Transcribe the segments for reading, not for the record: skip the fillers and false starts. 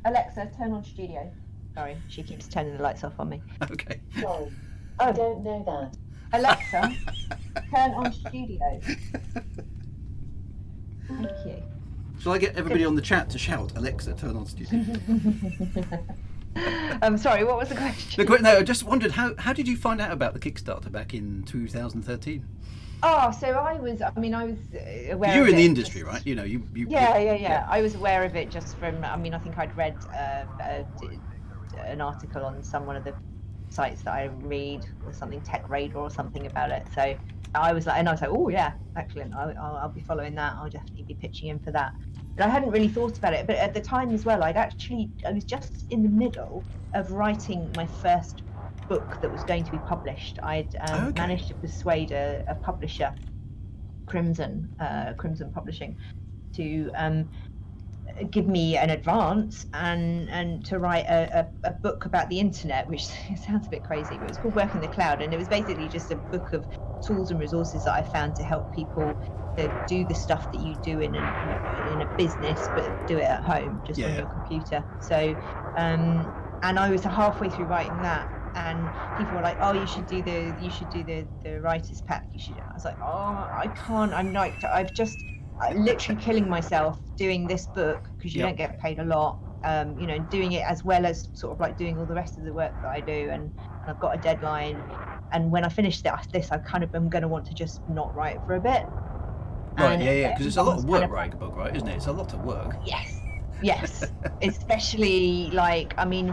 Alexa, turn on studio. Sorry, she keeps turning the lights off on me. Okay. Sorry. I don't know that. Alexa, turn on studio. Thank you. Shall I get everybody on the chat to shout, Alexa, turn on studio? Sorry, what was the question? No, I just wondered, how did you find out about the Kickstarter back in 2013? Oh, so I was aware. You were of in the it industry, just, right? You know, Yeah. I was aware of it just from. I think I'd read an article on one of the sites that I read, or something, Tech Radar or something, about it. So I was like, oh yeah, excellent. I'll be following that. I'll definitely be pitching in for that. And I hadn't really thought about it, but at the time as well, I was just in the middle of writing my first book that was going to be published. I'd managed to persuade a publisher, Crimson Publishing, to give me an advance and to write a book about the internet, which sounds a bit crazy, but it's called Work in the Cloud, and it was basically just a book of tools and resources that I found to help people to do the stuff that you do in a business, but do it at home, just on your computer. So and I was halfway through writing that, and people were like, oh, you should do the writer's pack. I was like, oh, I can't. I've just literally killing myself doing this book, because you don't get paid a lot, doing it as well as sort of like doing all the rest of the work that I do, and I've got a deadline, and when I finish this, I kind of am going to want to just not write for a bit. Right, because it's a lot of work writing a book, right, isn't it? It's a lot of work. Yes, especially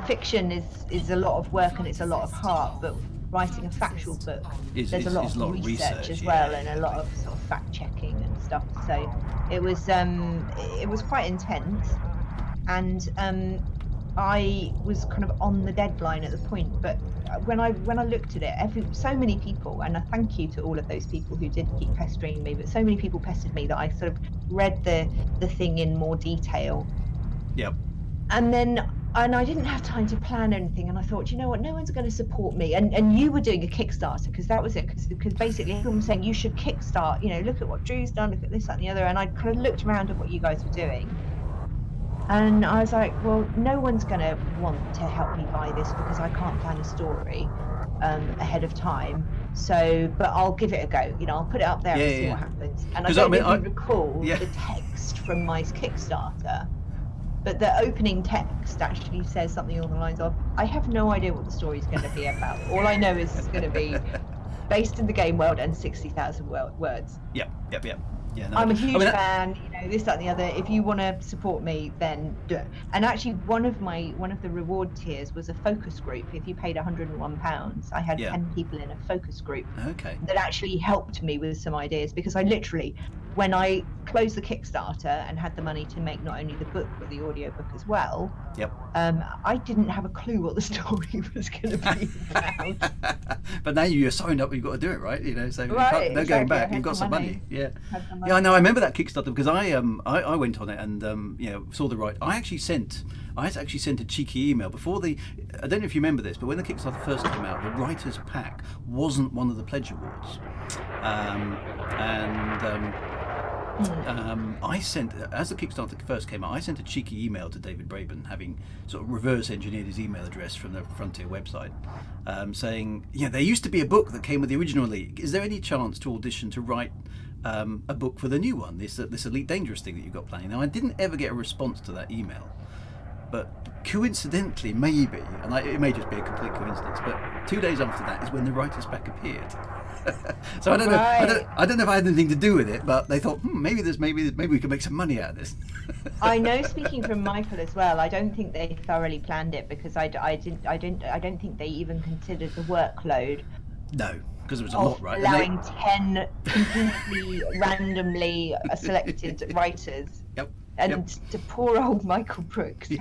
fiction is a lot of work and it's a lot of heart, but writing a factual book, there's a lot of research as well, and a lot of sort of fact checking and stuff. So it was quite intense, and I was kind of on the deadline at the point. But when I looked at it, so many people, and I thank you to all of those people who did keep pestering me, but so many people pestered me that I sort of read the thing in more detail. And I didn't have time to plan anything, and I thought, you know what, no one's going to support me. And you were doing a Kickstarter, because that was it, because basically everyone was saying you should kickstart, look at what Drew's done, look at this, that, and the other. And I kind of looked around at what you guys were doing, and I was like, well, no one's going to want to help me buy this because I can't plan a story ahead of time. So, but I'll give it a go. I'll put it up there and see what happens. And I don't recall the text from my Kickstarter, but the opening text actually says something along the lines of, I have no idea what the story's going to be about. All I know is it's going to be based in the game world and 60,000 words. Yep. Yeah, no, I'm a huge fan, this, that, and the other. If you want to support me, then do it. And actually, one of the reward tiers was a focus group. If you paid £101, I had 10 people in a focus group that actually helped me with some ideas, because I literally, when I closed the Kickstarter and had the money to make not only the book but the audiobook as well, I didn't have a clue what the story was going to be about. But now you're signed up, you've got to do it, right? So right, no going back. You've got some money. Yeah, I know. I remember that Kickstarter, because I went on it and saw the right. I actually sent a cheeky email before I don't know if you remember this, but when the Kickstarter first came out, the writer's pack wasn't one of the pledge awards, I sent, as the Kickstarter first came out, I sent a cheeky email to David Braben, having sort of reverse engineered his email address from the Frontier website, saying, there used to be a book that came with the original Elite. Is there any chance to audition to write a book for the new one, this Elite Dangerous thing that you've got planning? Now, I didn't ever get a response to that email, but coincidentally, maybe, and it may just be a complete coincidence, but 2 days after that is when the writer's pack appeared. So I don't know. I don't know if I had anything to do with it, but they thought, maybe we can make some money out of this. I know, speaking from Michael as well, I don't think they thoroughly planned it, because I don't think they even considered the workload. No, because it was a lot, right? Allowing 10 completely randomly selected writers. And to poor old Michael Brooks he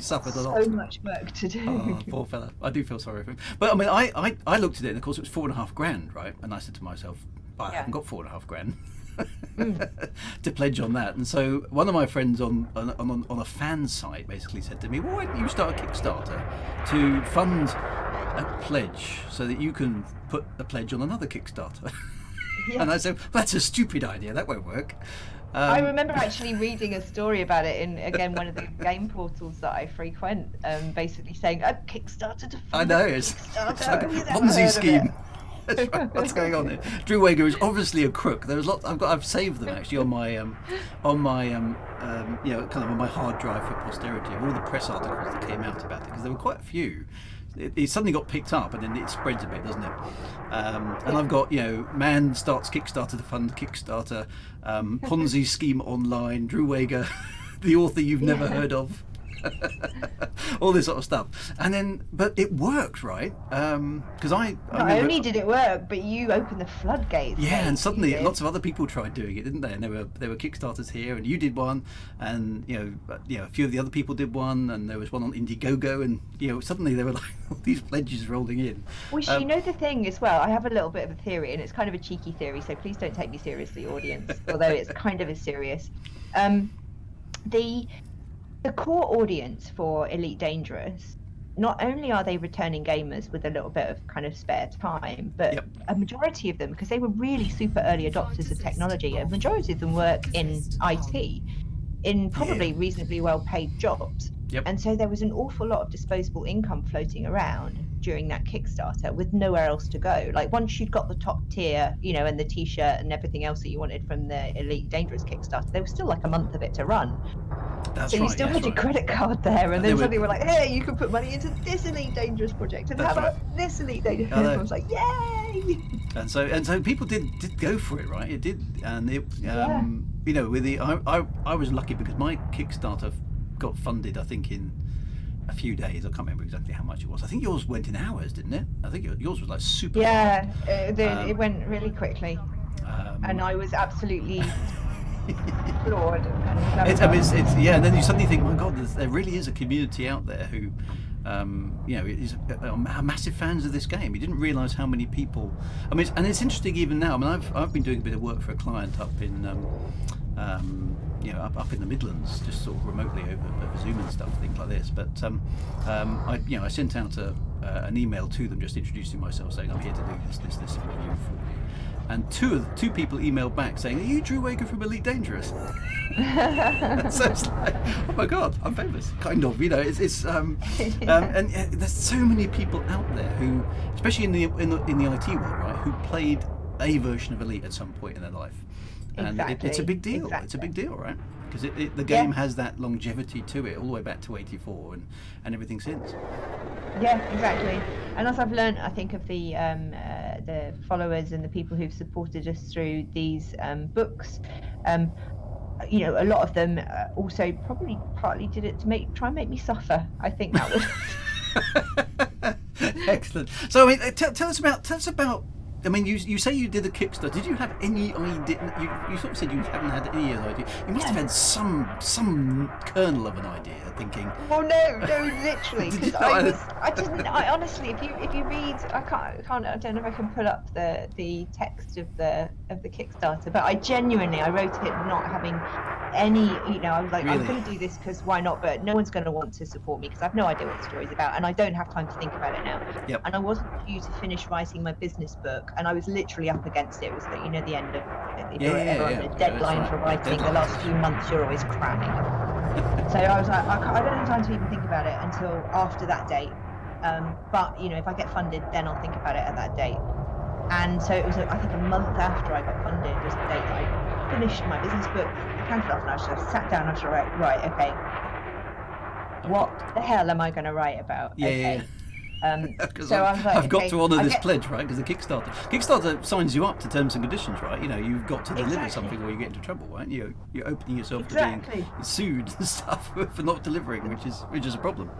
suffered a lot. So much work to do. Oh, poor fella. I do feel sorry for him. But I looked at it, and of course it was $4,500, right? And I said to myself, I haven't got $4,500 to pledge on that. And so one of my friends on a fan site basically said to me, well, why don't you start a Kickstarter to fund a pledge so that you can put a pledge on another Kickstarter? And I said, well, that's a stupid idea, that won't work. I remember actually reading a story about it in, again, one of the game portals that I frequent, basically saying a Kickstarter to I fund know a it's like a Kickstarter. Who's ever Ponzi heard of scheme. it? That's right. What's going on here? Drew Wagar is obviously a crook. There's lot. I've saved them actually on my kind of on my hard drive for posterity of all the press articles that came out about it, because there were quite a few. It suddenly got picked up and then it spreads a bit, doesn't it? And I've got, man starts Kickstarter to fund Kickstarter, Ponzi scheme online, Drew Wagar, the author you've never heard of. All this sort of stuff, and then but it worked, right? Because I Not remember, only did it work, but you opened the floodgates. yeah, mate. and suddenly You did. lots of other people tried doing it, didn't they? And there were Kickstarters here, and you did one, and a few of the other people did one, and there was one on Indiegogo, and suddenly there were like all these pledges rolling in. Which, the thing as well, I have a little bit of a theory, and it's kind of a cheeky theory, so please don't take me seriously, audience, although it's kind of as serious. The core audience for Elite Dangerous, not only are they returning gamers with a little bit of kind of spare time, but Yep. a majority of them, because they were really super early adopters of technology, a majority of them work in IT, in probably reasonably well paid jobs. Yep. And so there was an awful lot of disposable income floating around during that Kickstarter with nowhere else to go. Like once you'd got the top tier, and the t-shirt and everything else that you wanted from the Elite Dangerous Kickstarter, there was still like a month of it to run. That's So right. you still that's had your right. credit card there, and And then they suddenly we're like, hey, you can put money into this Elite Dangerous project, and That's how about this Elite Dangerous? I know. And everyone's like, yay! And so people did go for it, right? It did, and it with the I was lucky because my Kickstarter got funded, I think, in a few days. I can't remember exactly how much it was. I think yours went in hours, didn't it? I think yours was like super Yeah, fast. it went really quickly, and I was absolutely floored. And It's and then you suddenly think, my God, there really is a community out there who, are massive fans of this game. You didn't realise how many people. I mean, and it's interesting even now. I mean, I've been doing a bit of work for a client up in, up in the Midlands, just sort of remotely over Zoom and stuff, things like this. But I sent out an email to them just introducing myself, saying I'm here to do this review for you. And two people emailed back saying, "Are you Drew Wagar from Elite Dangerous?" So it's like, oh my God, I'm famous, kind of. And there's so many people out there who, especially in the IT world, right, who played a version of Elite at some point in their life, and it's a big deal. Exactly. It's a big deal, right? Because the game has that longevity to it, all the way back to '84 and everything since. Yeah, exactly. And as I've learned, I think of the followers and the people who've supported us through these books, a lot of them also probably partly did it to try and make me suffer. I think that was. Excellent. So, I mean, tell us about. I mean, you say you did a Kickstarter. Did you have any idea? You sort of said you haven't had any idea. You must have had some kernel of an idea, thinking. Well, no, literally, because I didn't. I honestly, if you read, I don't know if I can pull up the text of the Kickstarter, but I wrote it not having any. I was like, Really? I'm going to do this because why not? But no one's going to want to support me because I have no idea what the story's about, and I don't have time to think about it now. Yep. And I wasn't due to finish writing my business book, and I was literally up against it. It was like, the end of if you're ever on a deadline for writing. The last few months you're always cramming. So I was like, I don't have time to even think about it until after that date. But if I get funded, then I'll think about it at that date. And so it was, I think, a month after I got funded was the date that I finished my business book, counted off, and I just sat down and I was like, right, okay, what the hell am I going to write about? Yeah. So I was like, I've got okay, to honour this pledge, right? Because the Kickstarter signs you up to terms and conditions, right? You've got to deliver something or you get into trouble, right? You're opening yourself to being sued and stuff for not delivering, which is a problem.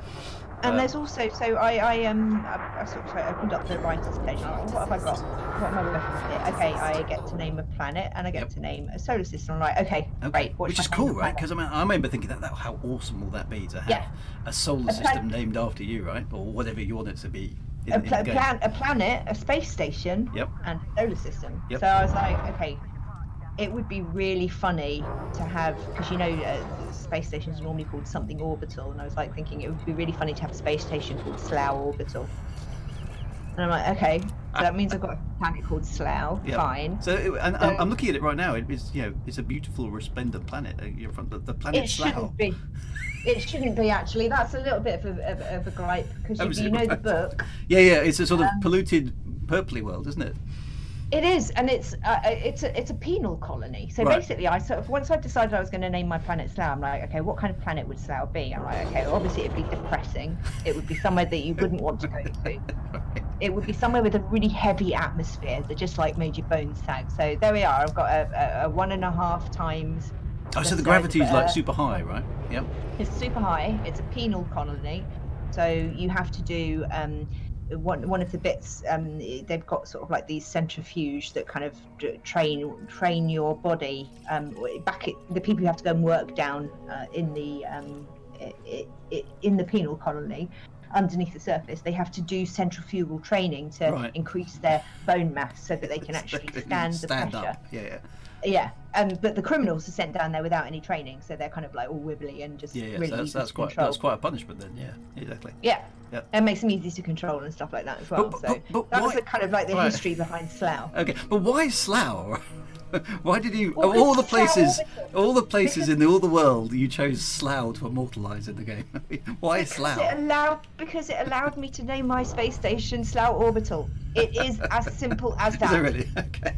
And there's also, so I sort of opened up the writer's page. What have I got? What am I working with here? Okay, I get to name a planet and I get to name a solar system. I'm like, okay, great. Which is cool, right? Because I remember thinking that how awesome will that be to have a solar system named after you, right? Or whatever you want it to be. A planet, a space station, and a solar system. Yep. So I was like, okay, it would be really funny to have, because space stations are normally called something orbital, and I was like thinking it would be really funny to have a space station called Slough Orbital. And I'm like, okay, so that means I've got a planet called Slough. Yeah. Fine. So, and So I'm looking at it right now. It's it's a beautiful, resplendent planet. You're from the planet it Slough. shouldn't be. It shouldn't be actually. That's a little bit of a gripe because Oh, is you it know the right? book. Yeah, yeah. It's a sort of polluted, purpley world, isn't it? It is, and it's a penal colony. So Right. basically, I sort of once I decided I was going to name my planet Slough, I'm like, okay, what kind of planet would Slough be? I'm like, okay, well, obviously it'd be depressing. It would be somewhere that you wouldn't want to go to. It would be somewhere with a really heavy atmosphere that just like made your bones sag. So there we are. I've got a 1.5 times Oh, the so the size of gravity is like Earth. super high, right? Yep. It's super high. It's a penal colony, so you have to do one of the bits. They've got sort of like these centrifuge that kind of train your body. The people who have to go and work down in the penal colony. Underneath the surface, they have to do centrifugal training to Right. increase their bone mass so that they can So actually they can stand the stand pressure. up. Yeah, yeah. Yeah, but the criminals are sent down there without any training, so they're kind of like all wibbly and just Yeah, yeah. really So easy that's to quite control. quite a punishment then. Yeah, exactly. Yeah, Yep. it makes them easy to control and stuff like that as well. But That was why? kind of like the Right. history behind Slough. Okay, but why Slough? Why did you, Well, of all the because places, Slough- all the places in all the world, you chose Slough to immortalise in the game? Why Slough? Because it allowed me to name my space station Slough Orbital. It is as simple as Is it that. really? Okay.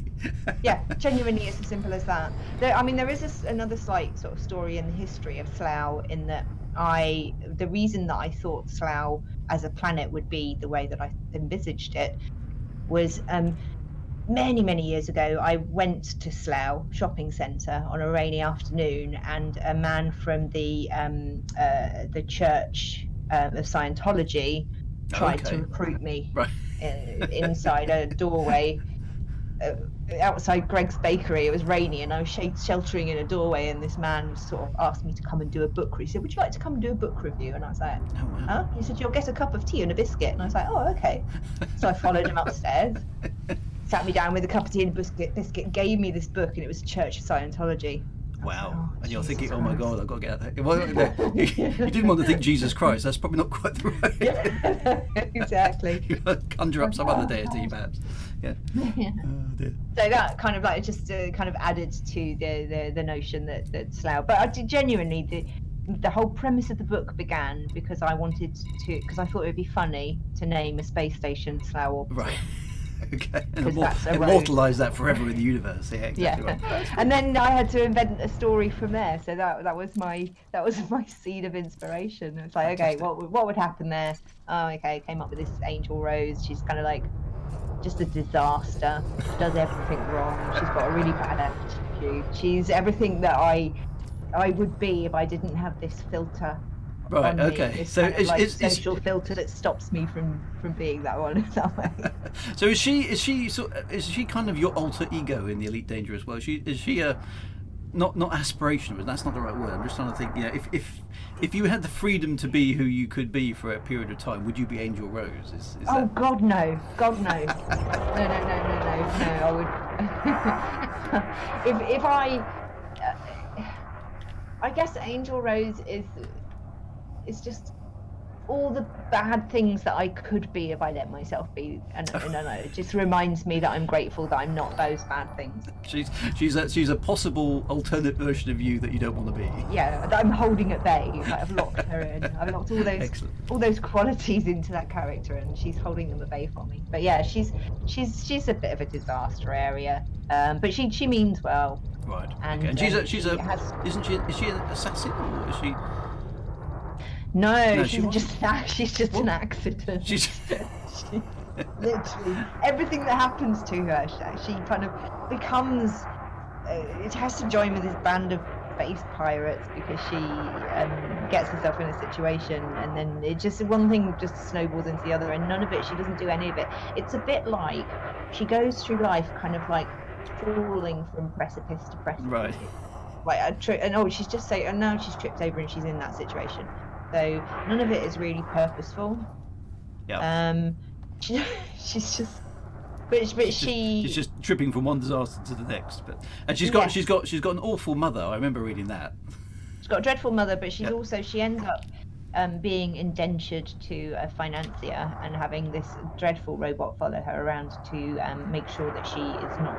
Yeah, genuinely, it's as simple as that. There is another slight sort of story in the history of Slough in that the reason that I thought Slough as a planet would be the way that I envisaged it was many years ago. I went to Slough shopping centre on a rainy afternoon, and a man from the Church of Scientology tried to Okay. recruit me Right. inside a doorway outside Greg's bakery. It was rainy and I was sheltering in a doorway, and this man sort of asked me to come and do a book review. He said, would you like to come and do a book review? And I was like, Oh wow. huh? He said, you'll get a cup of tea and a biscuit. And I was like, oh, okay. So I followed him upstairs, sat me down with a cup of tea and a biscuit, gave me this book, and it was Church of Scientology. Wow. Like, oh, And you're Jesus thinking, oh my Christ. God, I've got to get out there. Well, you didn't want to think Jesus Christ. That's probably not quite the right. Yeah, exactly. You conjure up some other deity, perhaps. Yeah. Yeah. Oh dear. So that kind of like just kind of added to the notion that Slough. But I did genuinely the whole premise of the book began because I thought it would be funny to name a space station Slough Orbital. Right. Okay. And 'Cause that's a road. immortalise that forever in the universe. Yeah, exactly. Yeah, Right. and then I had to invent a story from there. So that was my seed of inspiration. It's like, okay, Fantastic. what would happen there? Oh, okay, came up with this Angel Rose. She's kind of like just a disaster. Does everything wrong. She's got a really bad attitude. She's everything that I would be if I didn't have this filter. Right. On me, Okay. this So kind of like is social filter that stops me from being that one. That way. so is she kind of your alter ego in the Elite Dangerous as well? Is she a not aspirational, but that's not the right word. I'm just trying to think. You know, if you had the freedom to be who you could be for a period of time, would you be Angel Rose? Is Oh that... God, no! God, no! No! I would. if I guess Angel Rose is just all the bad things that I could be if I let myself be, and it just reminds me that I'm grateful that I'm not those bad things. She's a possible alternate version of you that you don't want to be. Yeah, that I'm holding at bay. Like, I've locked her in. I've locked Excellent. all those qualities into that character, and she's holding them at bay for me. But yeah, she's a bit of a disaster area, but she means well. Right. And, Okay. And is she an assassin or is she? No, she she's just an accident. She's Literally everything that happens to her, she kind of becomes. It has to join with this band of space pirates because she gets herself in a situation, and then it just one thing just snowballs into the other, and none of it. She doesn't do any of it. It's a bit like she goes through life kind of like falling from precipice to precipice. right. Like she's just saying, and now she's tripped over and she's in that situation. So none of it is really purposeful. Yeah. She's just, but She's just tripping from one disaster to the next. And she's got an awful mother. I remember reading that. she's got a dreadful mother, but she's Yeah. also she ends up being indentured to a financier and having this dreadful robot follow her around to make sure that she is not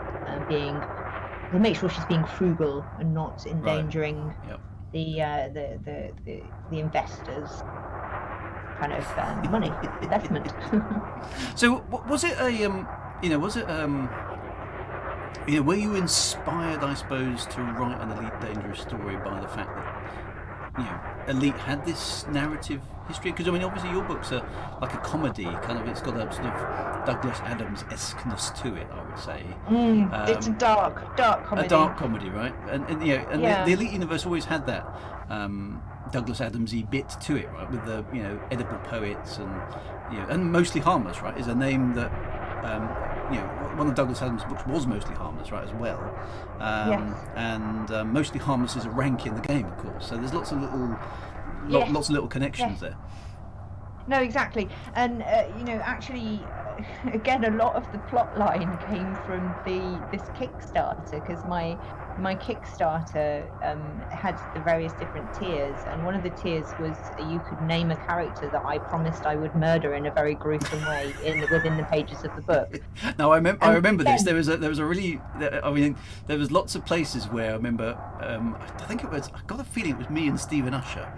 to make sure she's being frugal and not Right. endangering Yep. the investors' kind of money investment. So was it a was it were you inspired, I suppose, to write an Elite Dangerous story by the fact that Elite had this narrative history? Because I mean, obviously, your books are like a comedy, kind of. It's got a sort of Douglas Adams-esqueness to it, I would say. It's a dark comedy. A dark comedy, right? And Yeah. the Elite universe always had that Douglas Adams-y bit to it, right? With the edible poets and Mostly Harmless, right? Is a name that one of Douglas Adams' books was Mostly Harmless, right, as well. Yes. And Mostly Harmless is a rank in the game, of course. So there's lots of little Yes. connections Yes. there. No, exactly. And actually, again, a lot of the plot line came from this Kickstarter, because my Kickstarter had the various different tiers, and one of the tiers was you could name a character that I promised I would murder in a very gruesome way within the pages of the book. Now I remember this. Again, There was a really, I mean, there was lots of places where I remember. I think it was. I got a feeling it was me and Stephen Usher,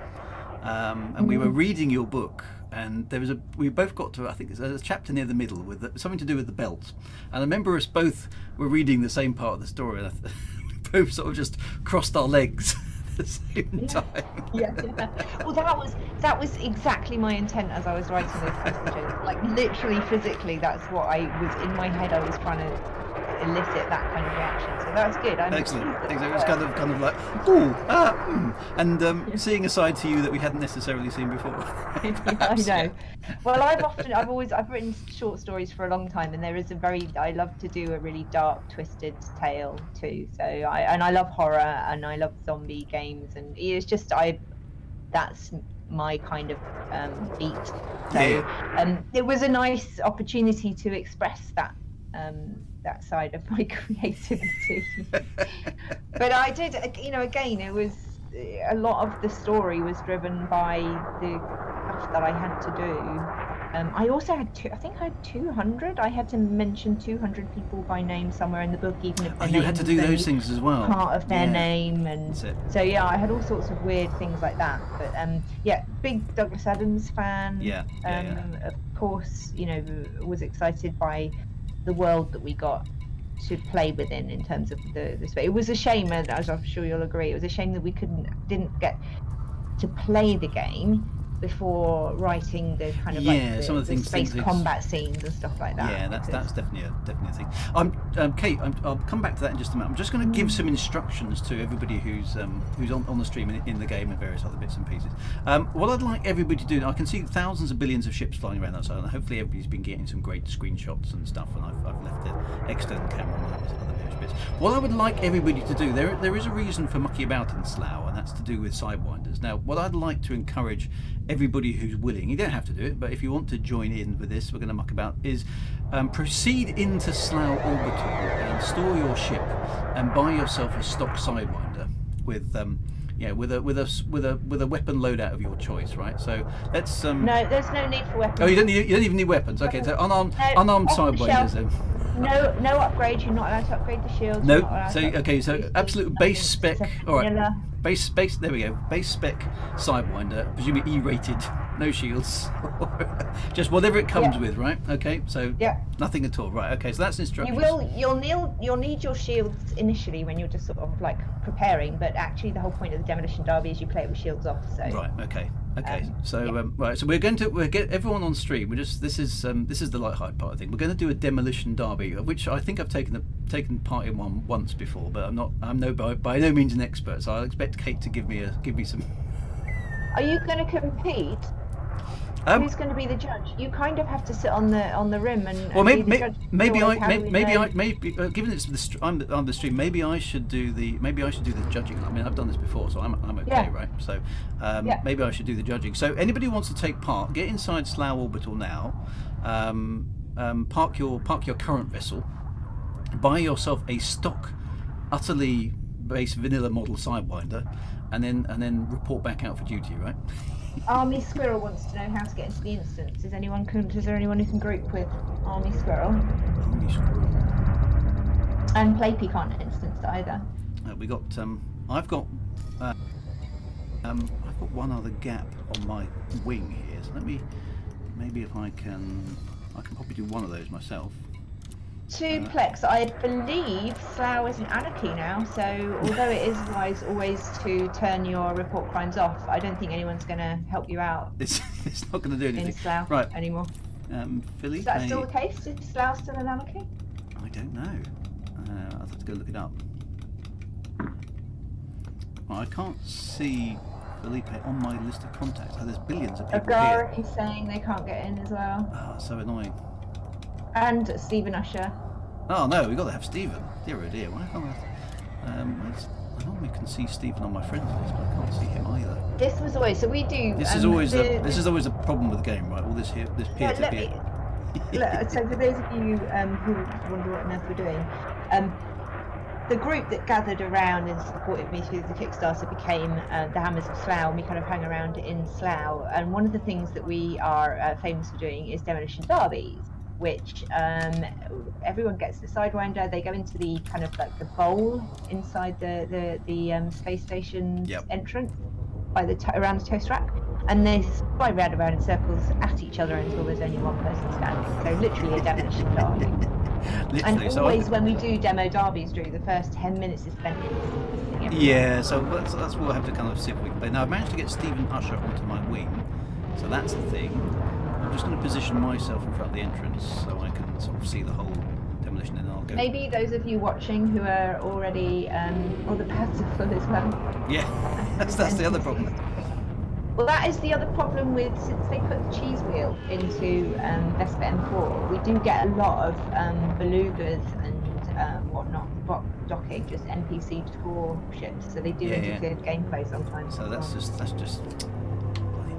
and we were reading your book. And we both got to, I think there's a chapter near the middle with something to do with the belt. And I remember us both were reading the same part of the story, and we both sort of just crossed our legs at the same time. Yeah. Well, that was exactly my intent as I was writing those passages. Like literally, physically, that's what I was in my head. I was trying to elicit that kind of reaction. So that's good. Excellent. It was kind of like, and seeing a side to you that we hadn't necessarily seen before. I know. Well, I've written short stories for a long time, and I love to do a really dark, twisted tale too. So I love horror, and I love zombie games, and it's just that's my kind of beat. So it was a nice opportunity to express that side of my creativity. But I did, again, it was a lot of the story was driven by the stuff that I had to do. I also had I think I had 200. I had to mention 200 people by name somewhere in the book, even if you had to do those things as well. Part of their name, and so I had all sorts of weird things like that. But big Douglas Adams fan. Of course, was excited by the world that we got to play within in terms of the space. It was a shame, as I'm sure you'll agree, it was a shame that we didn't get to play the game before writing the kind of some of the space combat scenes and stuff like that. Yeah, that's definitely a thing. Kate, I'll come back to that in just a minute. I'm just going to give some instructions to everybody who's on the stream in the game and various other bits and pieces. What I'd like everybody to do, I can see thousands of billions of ships flying around outside, and hopefully everybody's been getting some great screenshots and stuff, and I've left the external camera on other various bits. What I would like everybody to do, there is a reason for mucking about in Slough, and that's to do with Sidewinders. Now, what I'd like to encourage everybody who's willing, you don't have to do it, but if you want to join in with this, we're going to muck about, is proceed into Slough Orbital and store your ship and buy yourself a stock Sidewinder with a weapon loadout of your choice, right? So let's no, there's no need for weapons. Oh, you don't even need weapons. Okay, so unarmed Sidewinders then. No upgrade. You're not allowed to upgrade the shields. No. So absolute base spec. All right. Base. There we go. Base spec Sidewinder, presumably E-rated, no shields, just whatever it comes with, right? Okay. So nothing at all, right? Okay. So that's instructions. You'll need your shields initially when you're just sort of like preparing, but actually the whole point of the Demolition Derby is you play it with shields off. So right. Okay. Right. So we'll get everyone on stream. This is the light-hearted part of the thing. We're going to do a Demolition Derby, of which I think I've taken part in one once before, but I'm by no means an expert. So I'll expect Kate to give me some. Are you going to compete? Who's going to be the judge? You kind of have to sit on the rim and. Well, maybe given it's I'm the stream, maybe I should do the judging. I mean, I've done this before, so I'm okay, right? So maybe I should do the judging. So anybody who wants to take part, get inside Slough Orbital now. Park your current vessel. Buy yourself a stock, utterly base vanilla model Sidewinder, and then report back out for duty, right? Army Squirrel wants to know how to get into the instance. Is there anyone who can group with Army Squirrel? Army Squirrel. And Playpy can't instance either. We got. I've got one other gap on my wing here. So maybe if I can probably do one of those myself. To Plex, I believe Slough is an anarchy now, so although it is wise always to turn your report crimes off, I don't think anyone's going to help you out. It's not going to do anything. In Slough right. anymore. Philly. Is that still the case? Is Slough still an anarchy? I don't know. I'll have to go look it up. Well, I can't see Felipe on my list of contacts. Oh, there's billions of people Agaric here. is saying they can't get in as well. Oh, so annoying. And Stephen Usher. Oh no, we've got to have Stephen. Dear oh dear, why can't I normally can see Stephen on my friends list, but I can't see him either. This was always, so we do... This is always a problem with the game, right? All this peer-to-peer. So for those of you who wonder what on earth we're doing, the group that gathered around and supported me through the Kickstarter became the Hammers of Slough, and we kind of hang around in Slough. And one of the things that we are famous for doing is demolition derbies, which everyone gets the Sidewinder. They go into the kind of like the bowl inside the space station entrance by around the toast rack, and they fly round in circles at each other until there's only one person standing. So literally a demolition derby. And always when we do demo derbies, Drew, the first 10 minutes is spent in. Yeah, so that's what we'll have to kind of see if we can play. Now I've managed to get Stephen Usher onto my wing, so that's the thing. I'm just going to position myself in front of the entrance so I can sort of see the whole demolition, and I'll go. Maybe those of you watching who are already or the pads are full as well. Yeah, that's the other problem. Well, that is the other problem with, since they put the cheese wheel into Vespa M4, we do get a lot of belugas and whatnot, docking, just NPC tour ships, so they do interfere with gameplay sometimes. So that's just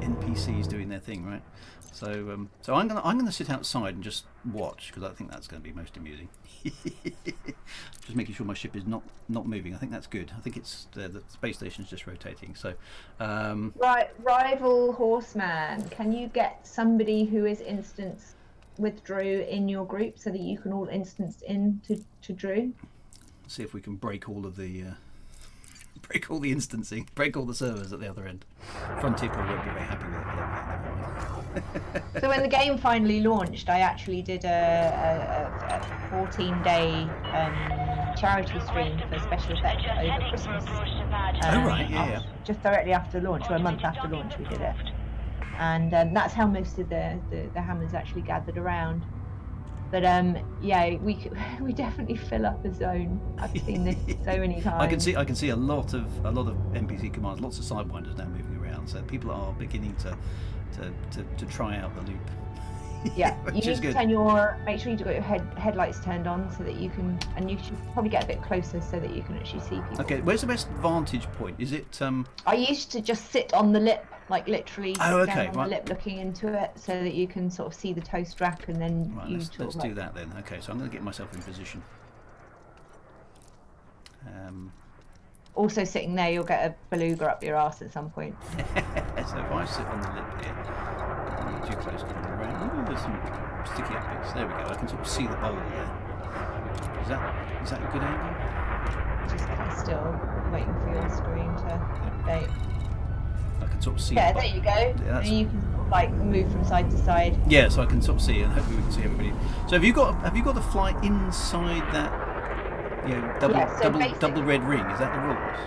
NPCs doing their thing, right? So I'm gonna sit outside and just watch, because I think that's going to be most amusing. Just making sure my ship is not moving. I think that's good. I think it's the space station's just rotating. So right, rival horseman, can you get somebody who is instance with Drew in your group so that you can all instance in to Drew? See if we can break all the instancing, break all the servers at the other end. Frontier probably won't be very happy with it, but never mind. So when the game finally launched, I actually did a 14-day charity stream for special effects over Christmas. Oh right, yeah. Just directly after launch, or a month after launch, we did it, and that's how most of the Hammers actually gathered around. But yeah, we definitely fill up a zone. I've seen this so many times. I can see a lot of NPC commands, lots of sidewinders now moving around. So people are beginning to try out the loop. Yeah, which you need is to good. make sure you've got your headlights turned on so that you can, and you should probably get a bit closer so that you can actually see people. Okay, where's the best vantage point? Is it? I used to just sit on the lip, like literally sit down on right. the lip looking into it so that you can sort of see the toast rack, and then Right, let's do that then. Okay, so I'm going to get myself in position. Also sitting there, you'll get a beluga up your arse at some point. So if I sit on the lip here, I'm not too close to the around. Ooh, there's some sticky up bits. There we go. I can sort of see the bowl there. Is that a good angle? Just kind of still waiting for your screen to update. I can sort of see. Yeah, there you go. Yeah, and you can sort of, like move from side to side. Yeah, so I can sort of see, and hopefully we can see everybody. So have you got to fly inside that, double red ring? Is that the rules?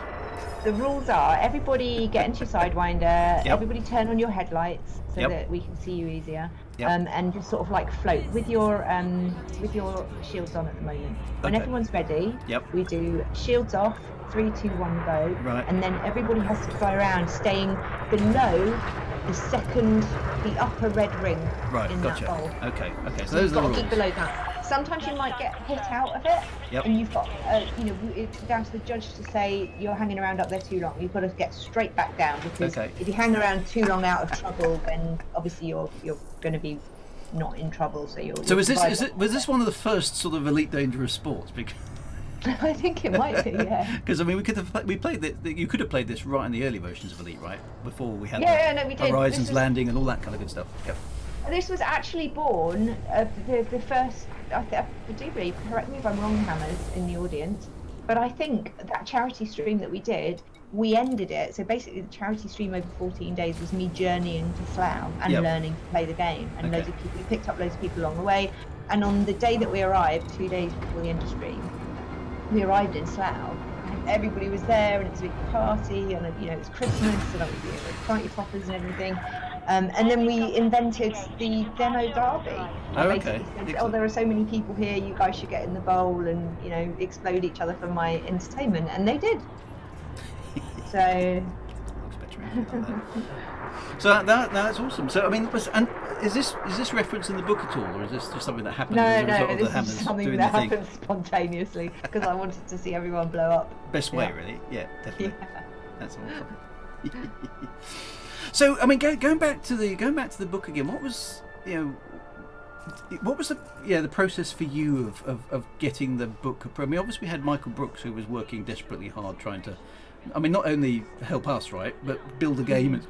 The rules are everybody get into your Sidewinder, everybody turn on your headlights so that we can see you easier, and just sort of like float with your shields on at the moment. When everyone's ready, we do shields off, 3, 2, 1, go, and then everybody has to fly around, staying below the upper red ring in that bowl. Okay. So those are the rules. Keep below that. Sometimes you might get hit out of it, and you've got, it's down to the judge to say you're hanging around up there too long. You've got to get straight back down, because if you hang around too long out of trouble, then obviously you're going to be not in trouble. So was this one of the first sort of Elite Dangerous sports? Because I think it might be, yeah. Because I mean, we played you could have played this right in the early versions of Elite, right? Before we had Yeah, no, we the did. Horizons landing and all that kind of good stuff. Yep. This was actually born the first. I do believe. Correct me if I'm wrong, Hammers, in the audience. But I think that charity stream that we did, we ended it. So basically, the charity stream over 14 days was me journeying to Slough and Yep. learning to play the game. And Okay. loads of people, we picked up loads of people along the way. And on the day that we arrived, 2 days before the end of stream, we arrived in Slough. And everybody was there, and it was a big party, and it was Christmas, and party poppers and everything. And then we invented the demo derby. Oh, okay. Basically said, oh, there are so many people here, you guys should get in the bowl and explode each other for my entertainment, and they did. So so that's awesome. So I mean, and is this reference in the book at all, or is this just something that happened as a result of the this Hammers is something doing that the thing? happened spontaneously because I wanted to see everyone blow up. Best way, really. Yeah, definitely. Yeah. That's awesome. So I mean, going back to the book again, what was the process for you of getting the book approved? I mean, obviously we had Michael Brooks, who was working desperately hard trying to, I mean, not only help us, right, but build a game, as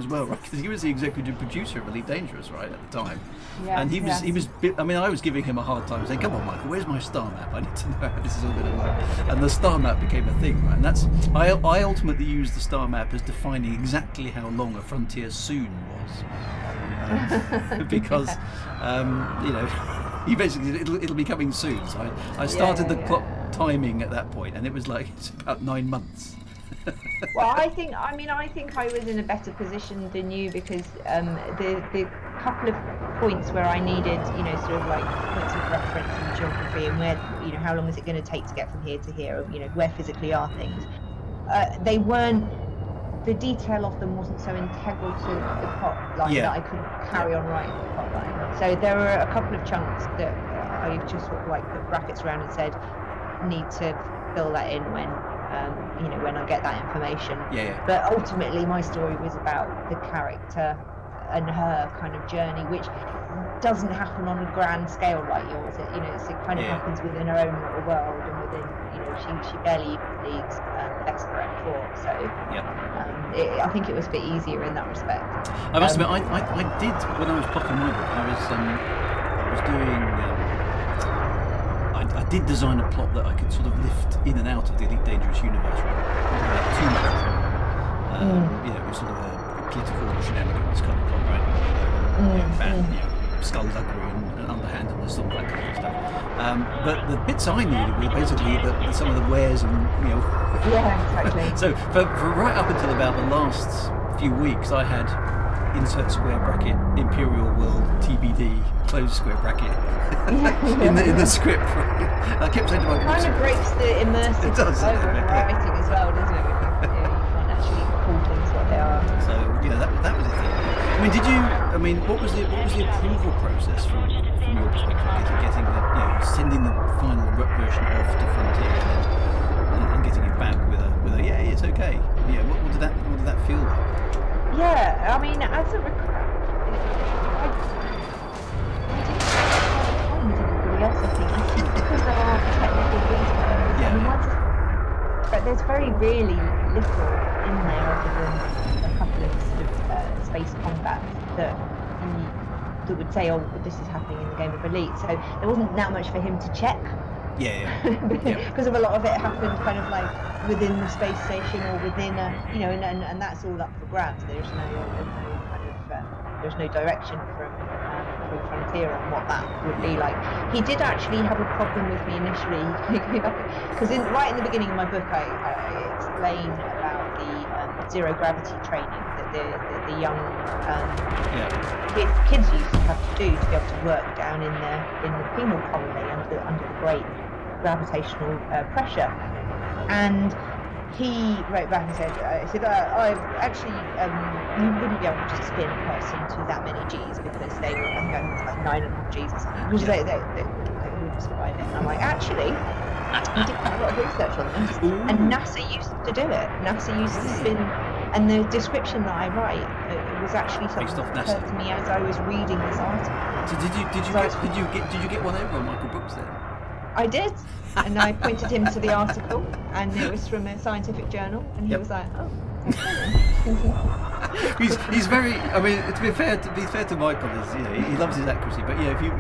well, right? Because he was the executive producer of Elite Dangerous, right, at the time. Yeah, and he was. I mean, I was giving him a hard time, saying, "Come on, Michael, where's my star map? I need to know how this is all going to work." And the star map became a thing, right? And that's I ultimately used the star map as defining exactly how long a frontier soon was, because you basically it'll be coming soon. So I started the clock timing at that point, and it was like it's about 9 months. Well, I think I was in a better position than you because the couple of points where I needed, sort of like points of reference in geography and where, how long is it going to take to get from here to here, or, where physically are things. They weren't. The detail of them wasn't so integral to the plot line that I couldn't carry on writing the plot line. So there were a couple of chunks that I just sort of like put brackets around and said, need to fill that in when I get that information. But ultimately my story was about the character and her kind of journey, which doesn't happen on a grand scale like yours. It kind of happens within her own little world, and within, she barely even leagues Vesper at 4. So I think it was a bit easier in that respect. I must admit, I did, when I was plotting my book, I was doing. I did design a plot that I could sort of lift in and out of the Elite Dangerous universe without too much trouble. It was sort of a political shenanigans kind of plot, right? Skullduggery and underhandedness, all that kind of stuff. But the bits I needed were basically some of the wares and, Yeah, exactly. So for right up until about the last few weeks, I had insert square bracket Imperial World TBD close square bracket in the script. I kept saying to my it kind of breaks the immersive over writing as well, doesn't it? You can't actually call things what they are. So that was a thing. I mean, what was the approval process from your perspective, getting sending the final version off to Frontier and getting it back with a it's okay. What did that feel like? Yeah, I mean, as a recruiter, I didn't else, I think, because there are technical details. I mean, but there's very really little in there other than a couple of sort of space combats that would say, oh, this is happening in the game of Elite. So there wasn't that much for him to check. Because of a lot of it happened kind of like within the space station or within and that's all up for grabs. There's no direction from Frontier on what that would be like. He did actually have a problem with me initially because right in the beginning of my book I explain about the zero gravity training that the young kids used to have to do to be able to work down in the penal colony under the great gravitational pressure. And he wrote back and said, I actually, you wouldn't be able to just spin a person to that many Gs because they were, I think it's like 900 Gs or something, because they wouldn't survive it. And I'm like, actually, we did quite a lot of research on this, and NASA used to do it. NASA used to spin, and the description that I write was actually something that occurred to me as I was reading this article. So did you get one over on Michael Brooks then? I did, and I pointed him to the article, and it was from a scientific journal, and he Yep. was like, "Oh, okay." He's very. I mean, to be fair to Michael, is he loves his accuracy, but if you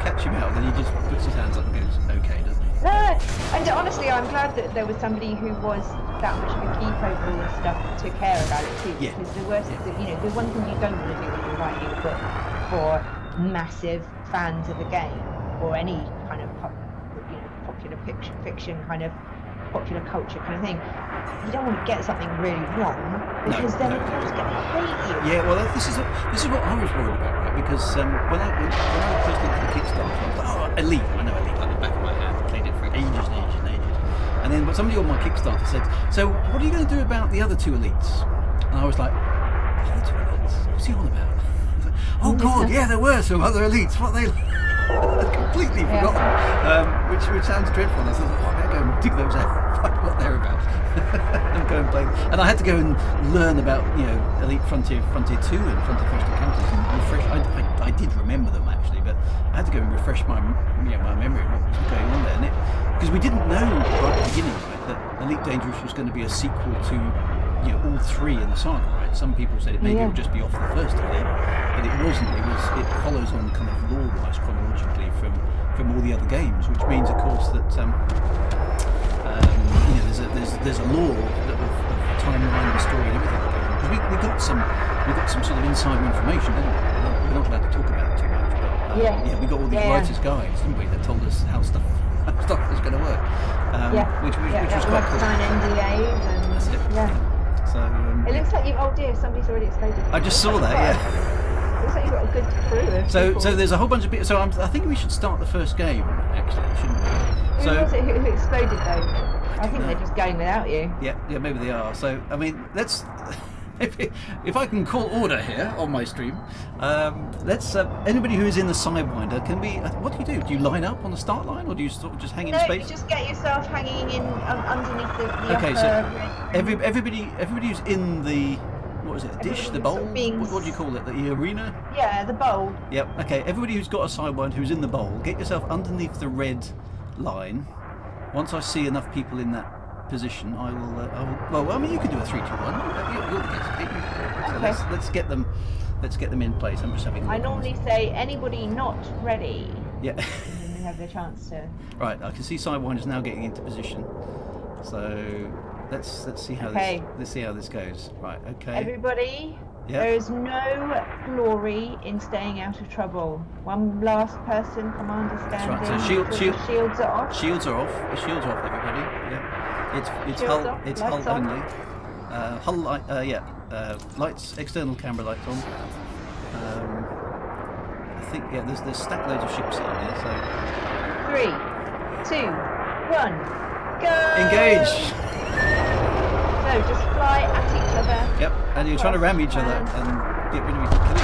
catch him out, then he just puts his hands up and goes, "Okay," doesn't he? No, and honestly, I'm glad that there was somebody who was that much of a geek over all this stuff to care about it too. Yeah. Because the worst, the one thing you don't want to do when you're writing a book for massive fans of a game or any kind of popular fiction kind of popular culture kind of thing, you don't want to get something really wrong because then everyone's going to hate you. Yeah, well, this is what I was worried about, right? Because when I first looked at the Kickstarter, I was like, oh, Elite, I know Elite like the back of my hand. I played it for ages and ages and ages. And then somebody on my Kickstarter said, so what are you going to do about the other two Elites? And I was like, the other two Elites? What's he on about? I was like, oh God, yeah, there were some other Elites. What are they? I'd completely forgotten, which sounds dreadful. And I thought, oh, I better go and dig those out, find what they're about, and go and play. And I had to go and learn about Elite Frontier 2 and Frontier First Encounters and refresh. I did remember them actually, but I had to go and refresh my memory of what was going on there. Because we didn't know right at the beginning, right, that Elite Dangerous was going to be a sequel to all three in the saga, right? Some people said it maybe it would just be off the first Elite, but it wasn't. It follows on kind of lore-wise chronologically from all the other games, which means, of course, that there's a lore of timeline and story and everything going on. Because we got some sort of insider information, didn't we? We're not allowed to talk about it too much, but we got all these writers' guides, didn't we, that told us how stuff was going to work, which was quite cool. Sign NDAs and that's it. Yeah. So it looks like oh dear, somebody's already exploded. I just saw that. Yeah. Looks like you've got a good crew of So people. there's a whole bunch of people. So I think we should start the first game, actually, shouldn't we? Who was it who exploded though? I think they're just going without you. Yeah, maybe they are. So I mean, let's. If I can call order here on my stream, let's. Anybody who is in the Sidewinder, can we? What do you do? Do you line up on the start line, or do you sort of just hang in space? No, you just get yourself hanging in underneath the okay, upper... so everybody who's in the, what is it? The dish, the bowl? Sort of What do you call it? The arena? Yeah, the bowl. Yep. Okay. Everybody who's got a Sidewinder who's in the bowl, get yourself underneath the red line. Once I see enough people in that position, I will. Well, I mean, you can do a 3, 2, 1. You're the guest. So Okay. let's get them. Let's get them in place. I'm just having. A look. I normally say anybody not ready. Yeah. And then we have the chance to. Right. I can see Sidewinder's now getting into position. So let's see how this goes. Right. Okay. Everybody. Yep. There is no glory in staying out of trouble. One last person, commander standing. That's right. So shields are off. Shields are off. The shields are off, everybody. Yeah. It's Shields hull. off, It's lights hull on. only. Hull light. Lights. External camera lights on. I think there's stack loads of ships in there. So 3, 2, 1, go! engage. So just fly at each other. Yep. And you're trying to ram each other and get rid of each other.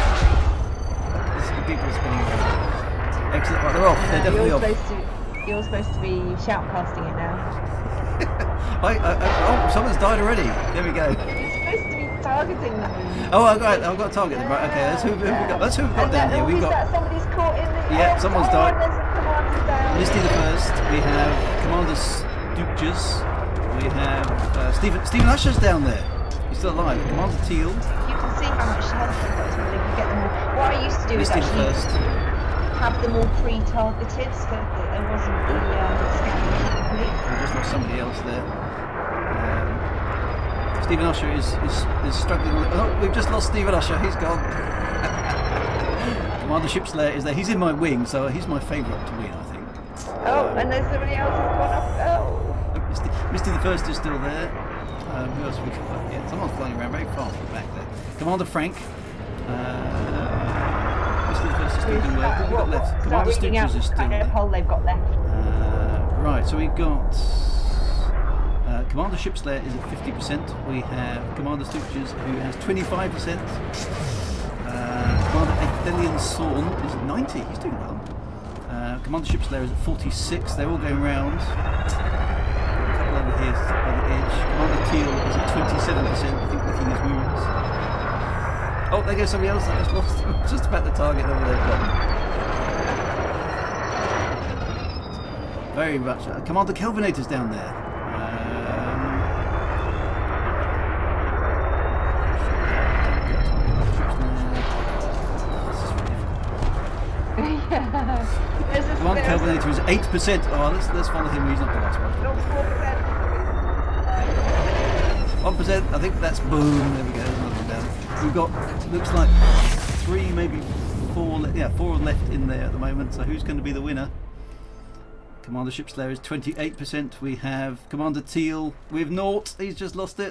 There's some people spinning around. Excellent. Right, they're off. They're definitely off. You're supposed to be shoutcasting it now. Oh, someone's died already. There we go. You're supposed to be targeting them. Oh, I've got to target them. Right, okay, that's who we've got. That's who we've got down here. We've got Somebody's caught in the... Yeah, someone's died. There's a commander down. Misty the First. We have Commander Stooges. We have Stephen Usher's down there. He's still alive. Commander Teal. You can see how much health they've got, so they can get them all. What I used to do is Misty the actually First. have them all pre-targeted so that there wasn't the scanning complete. We just lost somebody else there. Stephen Usher is struggling. Oh, we've just lost Stephen Usher. He's gone. Commander Shipslayer is there. He's in my wing, so he's my favourite to win, I think. Oh, and there's somebody else who's gone up. Oh. Misty the First is still there. Who else have we got? Yeah, someone's flying around very fast from back there. Commander Frank. Misty the First is still doing well. What have we got left? Commander Stooges is still there. Poll they've got left. Right, so we've got Commander Shipslayer is at 50%. We have Commander Stooges who has 25%. Commander Ethelian Sorn is at 90. He's doing well. Commander Shipslayer is at 46. They're all going round. A couple over here by the edge. Commander Teal is at 27%. I think licking his wounds. Oh, there goes somebody else. I just lost them. Just about the target over there. Very much. Commander Kelvinator's down there. Commander Kelvinator is 8%. Oh, let's follow him. He's not the last one. 1%. I think that's boom. There we go. Another down. We've got, looks like 3, maybe 4. Yeah, 4 left in there at the moment. So who's going to be the winner? Commander Shipslayer is 28%. We have Commander Teal with naught. He's just lost it.